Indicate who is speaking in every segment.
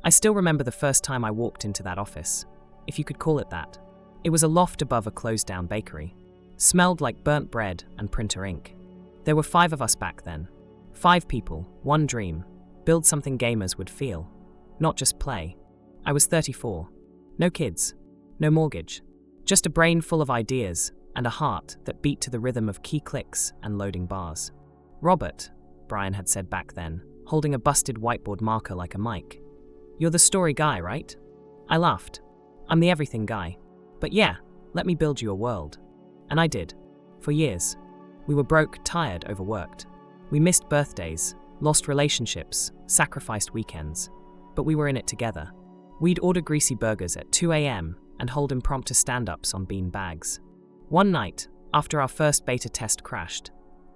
Speaker 1: I still remember the first time I walked into that office, if you could call it that. It was a loft above a closed-down bakery. Smelled like burnt bread and printer ink. There were 5 of us back then. 5 people, one dream. Build something gamers would feel. Not just play. I was 34. No kids. No mortgage. Just a brain full of ideas and a heart that beat to the rhythm of key clicks and loading bars. "Robert," Brian had said back then, holding a busted whiteboard marker like a mic. "You're the story guy, right?" I laughed. "I'm the everything guy. But yeah, let me build you a world." And I did. For years. We were broke, tired, overworked. We missed birthdays, lost relationships, sacrificed weekends. But we were in it together. We'd order greasy burgers at 2 a.m. and hold impromptu stand-ups on bean bags. One night, after our first beta test crashed,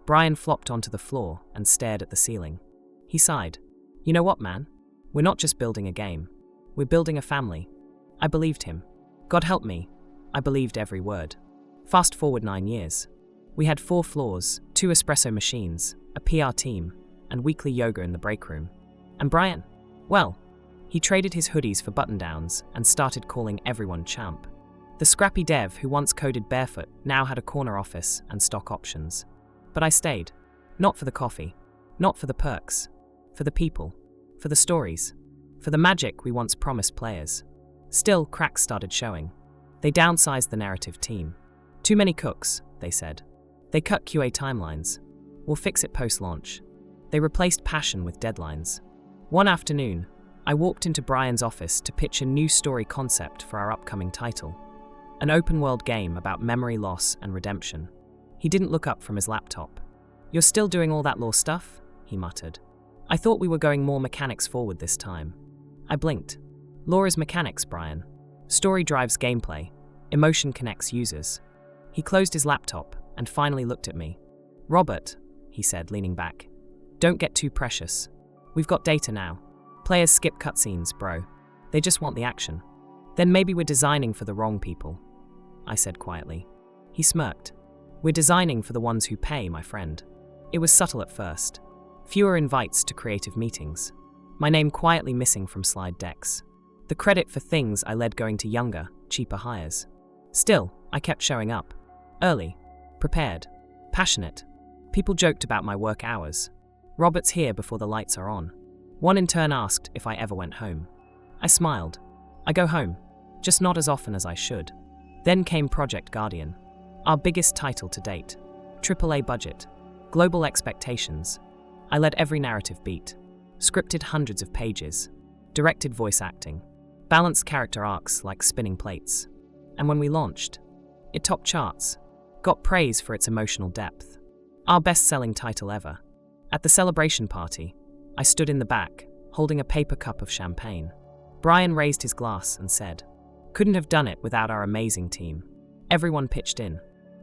Speaker 1: Brian flopped onto the floor and stared at the ceiling. He sighed. "You know what, man? We're not just building a game. We're building a family." I believed him. God help me, I believed every word. Fast forward 9 years. We had 4 floors, 2 espresso machines, a PR team, and weekly yoga in the break room. And Brian? Well, he traded his hoodies for button-downs and started calling everyone champ. The scrappy dev who once coded barefoot now had a corner office and stock options. But I stayed. Not for the coffee. Not for the perks. For the people. For the stories. For the magic we once promised players. Still, cracks started showing. They downsized the narrative team. "Too many cooks," they said. They cut QA timelines. "We'll fix it post-launch." They replaced passion with deadlines. One afternoon, I walked into Brian's office to pitch a new story concept for our upcoming title. An open-world game about memory loss and redemption. He didn't look up from his laptop. "You're still doing all that law stuff?" he muttered. "I thought we were going more mechanics forward this time." I blinked. "Law is mechanics, Brian. Story drives gameplay. Emotion connects users." He closed his laptop and finally looked at me. "Robert," he said, leaning back, "don't get too precious. We've got data now. Players skip cutscenes, bro. They just want the action." "Then maybe we're designing for the wrong people," I said quietly. He smirked. "We're designing for the ones who pay, my friend." It was subtle at first. Fewer invites to creative meetings. My name quietly missing from slide decks. The credit for things I led going to younger, cheaper hires. Still, I kept showing up. Early. Prepared. Passionate. People joked about my work hours. "Robert's here before the lights are on." One in turn asked if I ever went home. I smiled. I go home, just not as often as I should. Then came Project Guardian. Our biggest title to date. AAA budget. Global expectations. I led every narrative beat. Scripted hundreds of pages. Directed voice acting. Balanced character arcs like spinning plates. And when we launched, it topped charts. Got praise for its emotional depth. Our best-selling title ever. At the celebration party, I stood in the back, holding a paper cup of champagne. Brian raised his glass and said, "Couldn't have done it without our amazing team." Everyone pitched in.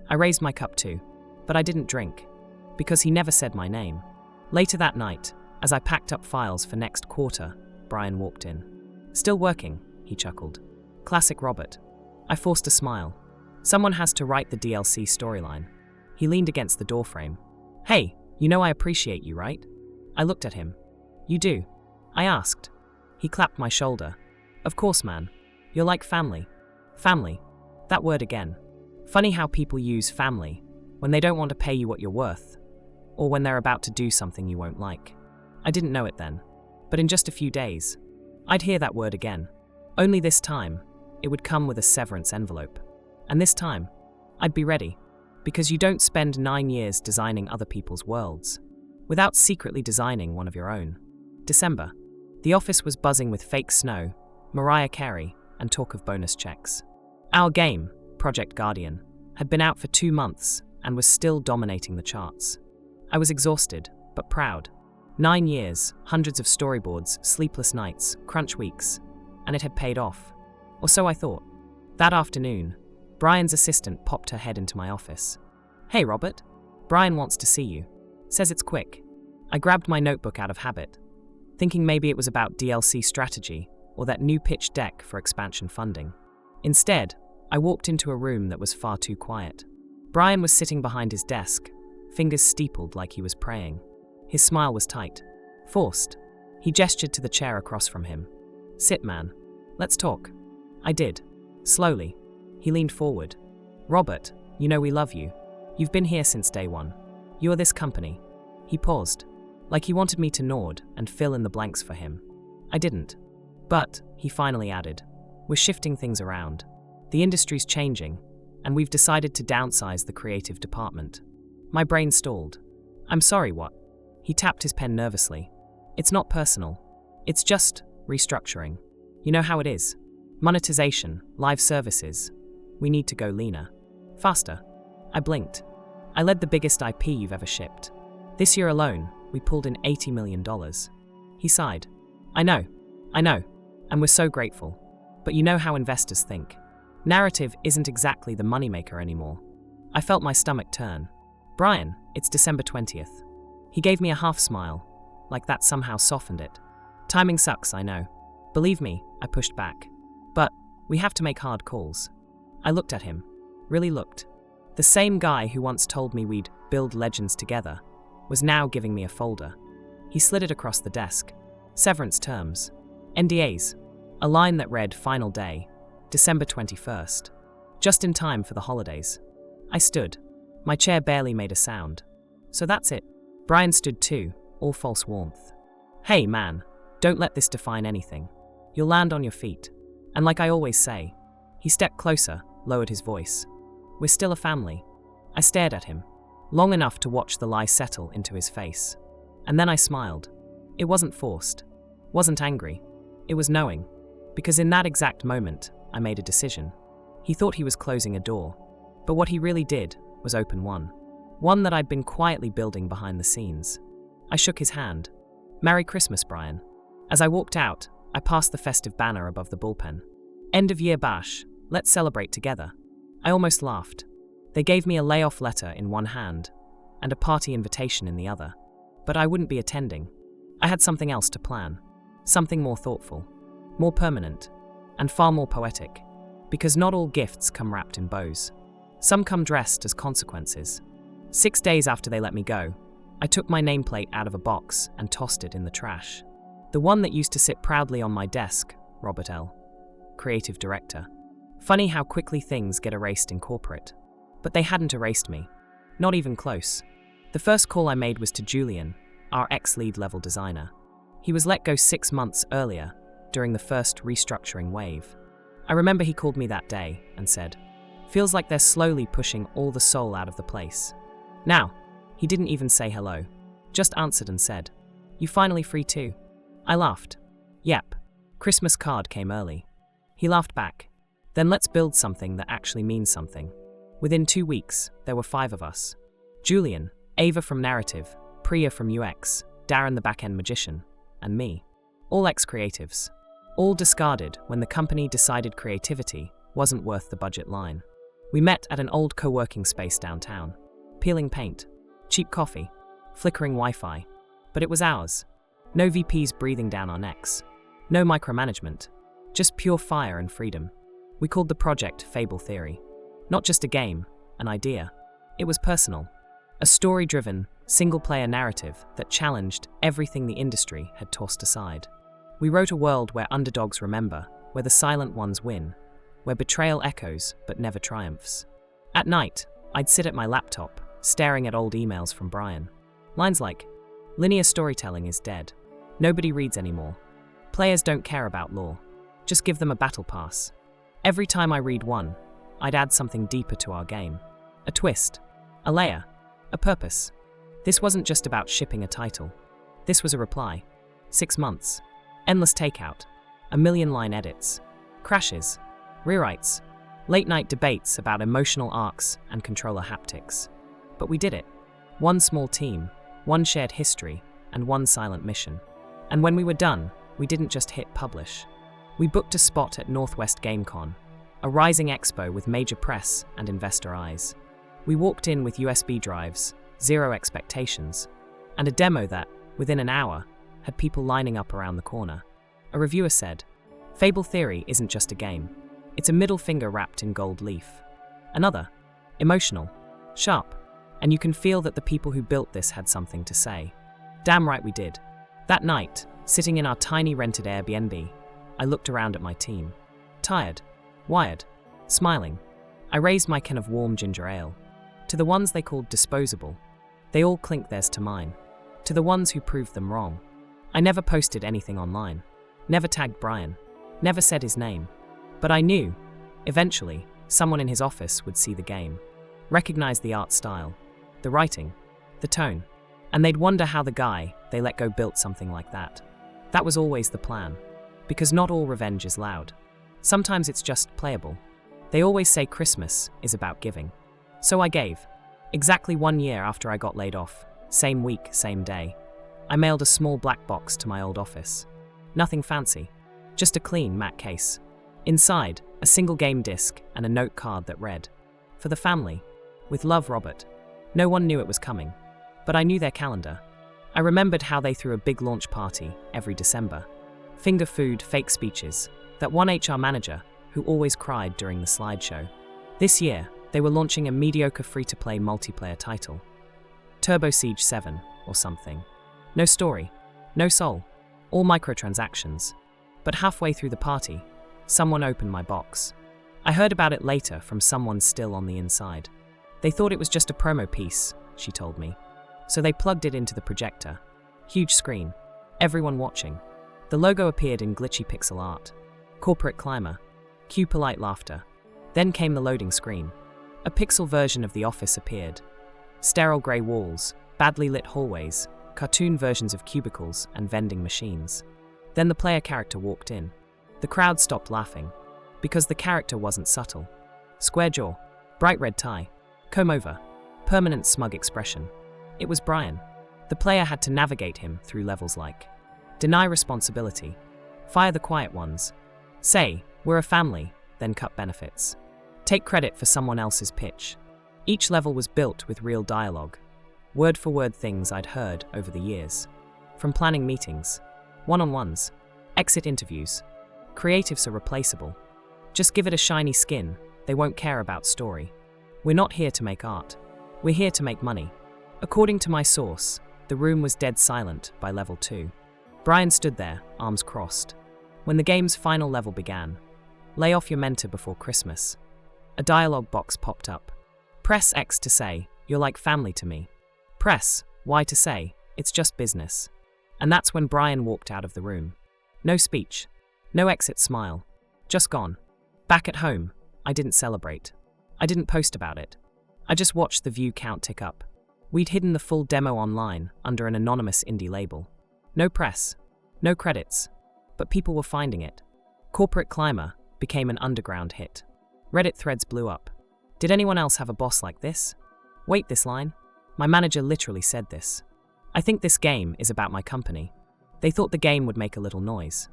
Speaker 1: I raised my cup too, but I didn't drink, because he never said my name. Later that night, as I packed up files for next quarter, Brian walked in. "Still working," he chuckled. Classic Robert. I forced a smile. Someone has to write the DLC storyline. He leaned against the doorframe. "Hey, you know I appreciate you, right?" I looked at him. "You do?" I asked. He clapped my shoulder. "Of course, man. You're like family." Family. That word again. Funny how people use family when they don't want to pay you what you're worth, or when they're about to do something you won't like. I didn't know it then, but in just a few days, I'd hear that word again. Only this time, it would come with a severance envelope. And this time, I'd be ready, because you don't spend 9 years designing other people's worlds without secretly designing one of your own. December. The office was buzzing with fake snow, Mariah Carey, and talk of bonus checks. Our game, Project Guardian, had been out for 2 months and was still dominating the charts. I was exhausted, but proud. 9 years, hundreds of storyboards, sleepless nights, crunch weeks, and it had paid off. Or so I thought. That afternoon, Brian's assistant popped her head into my office. "Hey, Robert. Brian wants to see you. Says it's quick." I grabbed my notebook out of habit, thinking maybe it was about DLC strategy or that new pitch deck for expansion funding. Instead, I walked into a room that was far too quiet. Brian was sitting behind his desk, fingers steepled like he was praying. His smile was tight, forced. He gestured to the chair across from him. Sit, man. Let's talk. I did. Slowly. He leaned forward. Robert, you know we love you. You've been here since day one. You're this company. He paused, like he wanted me to nod and fill in the blanks for him. I didn't. But, he finally added, we're shifting things around. The industry's changing, and we've decided to downsize the creative department. My brain stalled. I'm sorry, what? He tapped his pen nervously. It's not personal. It's just restructuring. You know how it is. Monetization, live services. We need to go leaner. Faster. I blinked. I led the biggest IP you've ever shipped. This year alone, we pulled in $80 million. He sighed. I know, and we're so grateful. But you know how investors think. Narrative isn't exactly the moneymaker anymore. I felt my stomach turn. Brian, it's December 20th. He gave me a half smile, like that somehow softened it. Timing sucks, I know. Believe me, I pushed back. But we have to make hard calls. I looked at him. Really looked. The same guy who once told me we'd build legends together was now giving me a folder. He slid it across the desk. Severance terms. NDAs. A line that read final day, December 21st. Just in time for the holidays. I stood. My chair barely made a sound. So that's it. Brian stood too, all false warmth. Hey man, don't let this define anything. You'll land on your feet. And like I always say, he stepped closer, lowered his voice. We're still a family. I stared at him, long enough to watch the lie settle into his face. And then I smiled. It wasn't forced. Wasn't angry. It was knowing. Because in that exact moment, I made a decision. He thought he was closing a door. But what he really did was open one. One that I'd been quietly building behind the scenes. I shook his hand. Merry Christmas, Brian. As I walked out, I passed the festive banner above the bullpen. End of year bash. Let's celebrate together. I almost laughed. They gave me a layoff letter in one hand and a party invitation in the other. But I wouldn't be attending. I had something else to plan. Something more thoughtful, more permanent, and far more poetic. Because not all gifts come wrapped in bows. Some come dressed as consequences. 6 days after they let me go, I took my nameplate out of a box and tossed it in the trash. The one that used to sit proudly on my desk, Robert L., creative director. Funny how quickly things get erased in corporate. But they hadn't erased me. Not even close. The first call I made was to Julian, our ex-lead level designer. He was let go 6 months earlier, during the first restructuring wave. I remember he called me that day and said, "Feels like they're slowly pushing all the soul out of the place." Now, he didn't even say hello, just answered and said, "You finally free too?" I laughed. Yep. Christmas card came early. He laughed back. Then let's build something that actually means something. Within 2 weeks, there were 5 of us. Julian, Ava from Narrative, Priya from UX, Darren the back-end magician, and me. All ex-creatives. All discarded when the company decided creativity wasn't worth the budget line. We met at an old co-working space downtown. Peeling paint, cheap coffee, flickering Wi-Fi. But it was ours. No VPs breathing down our necks. No micromanagement. Just pure fire and freedom. We called the project Fable Theory. Not just a game, an idea. It was personal. A story-driven, single-player narrative that challenged everything the industry had tossed aside. We wrote a world where underdogs remember, where the silent ones win, where betrayal echoes but never triumphs. At night, I'd sit at my laptop, staring at old emails from Brian. Lines like, "Linear storytelling is dead. Nobody reads anymore. Players don't care about lore. Just give them a battle pass." Every time I read one, I'd add something deeper to our game. A twist, a layer, a purpose. This wasn't just about shipping a title. This was a reply. 6 months. Endless takeout. 1,000,000-line edits. Crashes. Rewrites. Late-night debates about emotional arcs and controller haptics. But we did it. One small team, one shared history, and one silent mission. And when we were done, we didn't just hit publish. We booked a spot at Northwest GameCon, a rising expo with major press and investor eyes. We walked in with USB drives, 0 expectations, and a demo that, within an hour, had people lining up around the corner. A reviewer said, "Fable Theory isn't just a game. It's a middle finger wrapped in gold leaf." Another, emotional, sharp, and you can feel that the people who built this had something to say. Damn right we did. That night, sitting in our tiny rented Airbnb, I looked around at my team. Tired, wired, smiling. I raised my can of warm ginger ale. To the ones they called disposable, they all clinked theirs to mine. To the ones who proved them wrong, I never posted anything online, never tagged Brian, never said his name. But I knew, eventually, someone in his office would see the game, recognize the art style, the writing, the tone, and they'd wonder how the guy they let go built something like that. That was always the plan, because not all revenge is loud. Sometimes it's just playable. They always say Christmas is about giving. So I gave. Exactly 1 year after I got laid off, same week, same day, I mailed a small black box to my old office. Nothing fancy, just a clean matte case. Inside, a single game disc and a note card that read, "For the family, with love, Robert." No one knew it was coming, but I knew their calendar. I remembered how they threw a big launch party every December. Finger food, fake speeches, that one HR manager who always cried during the slideshow. This year, they were launching a mediocre free-to-play multiplayer title. Turbo Siege 7 or something. No story, no soul, all microtransactions. But halfway through the party, someone opened my box. I heard about it later from someone still on the inside. They thought it was just a promo piece, she told me. So they plugged it into the projector. Huge screen, everyone watching. The logo appeared in glitchy pixel art. Corporate climber. Cue polite laughter. Then came the loading screen. A pixel version of the office appeared. Sterile grey walls, badly lit hallways, cartoon versions of cubicles and vending machines. Then the player character walked in. The crowd stopped laughing, because the character wasn't subtle. Square jaw, bright red tie, comb over, permanent smug expression. It was Brian. The player had to navigate him through levels like deny responsibility, fire the quiet ones, say, we're a family, then cut benefits. Take credit for someone else's pitch. Each level was built with real dialogue, word-for-word things I'd heard over the years. From planning meetings, one-on-ones, exit interviews. Creatives are replaceable. Just give it a shiny skin, they won't care about story. We're not here to make art. We're here to make money. According to my source, the room was dead silent by level 2. Brian stood there, arms crossed. When the game's final level began, lay off your mentor before Christmas. A dialogue box popped up. Press X to say, you're like family to me. Press Y to say, it's just business. And that's when Brian walked out of the room. No speech, no exit smile, just gone. Back at home, I didn't celebrate. I didn't post about it. I just watched the view count tick up. We'd hidden the full demo online under an anonymous indie label. No press, no credits, but people were finding it. Corporate Climber became an underground hit. Reddit threads blew up. Did anyone else have a boss like this? Wait, this line? My manager literally said this. I think this game is about my company. They thought the game would make a little noise.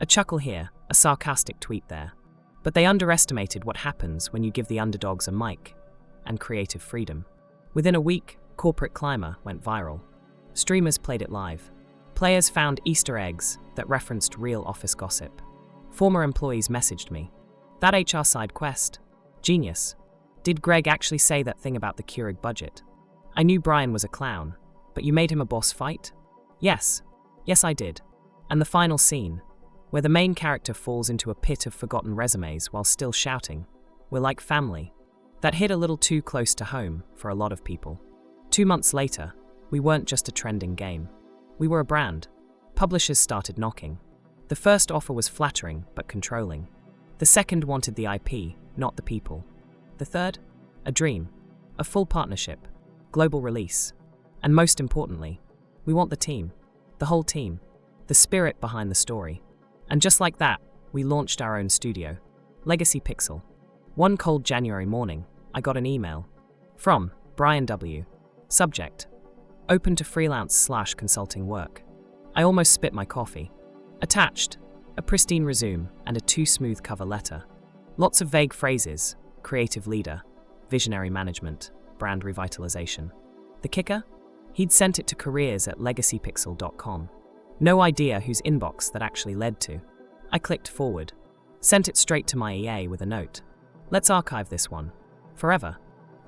Speaker 1: A chuckle here, a sarcastic tweet there. But they underestimated what happens when you give the underdogs a mic and creative freedom. Within a week, Corporate Climber went viral. Streamers played it live. Players found Easter eggs that referenced real office gossip. Former employees messaged me. That HR side quest. Genius. Did Greg actually say that thing about the Keurig budget? I knew Brian was a clown, but you made him a boss fight? Yes. Yes, I did. And the final scene, where the main character falls into a pit of forgotten resumes while still shouting, "We're like family." That hit a little too close to home for a lot of people. 2 months later, we weren't just a trending game. We were a brand. Publishers started knocking. The first offer was flattering but controlling. The second wanted the IP, not the people. The third? A dream. A full partnership. Global release. And most importantly, we want the team. The whole team. The spirit behind the story. And just like that, we launched our own studio. Legacy Pixel. One cold January morning, I got an email. From Brian W. Subject: open to freelance/consulting work. I almost spit my coffee. Attached, a pristine resume and a too smooth cover letter. Lots of vague phrases: creative leader, visionary management, brand revitalization. The kicker? He'd sent it to careers@legacypixel.com. No idea whose inbox that actually led to. I clicked forward. Sent it straight to my EA with a note. Let's archive this one. Forever.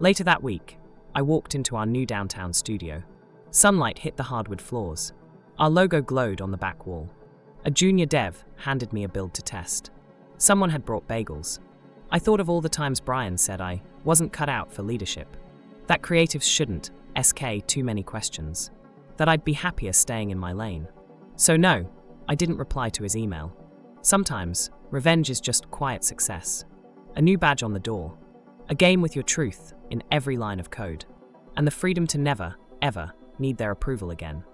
Speaker 1: Later that week, I walked into our new downtown studio. Sunlight hit the hardwood floors. Our logo glowed on the back wall. A junior dev handed me a build to test. Someone had brought bagels. I thought of all the times Brian said I wasn't cut out for leadership. That creatives shouldn't SK too many questions. That I'd be happier staying in my lane. So no, I didn't reply to his email. Sometimes, revenge is just quiet success. A new badge on the door. A game with your truth in every line of code. And the freedom to never, ever need their approval again.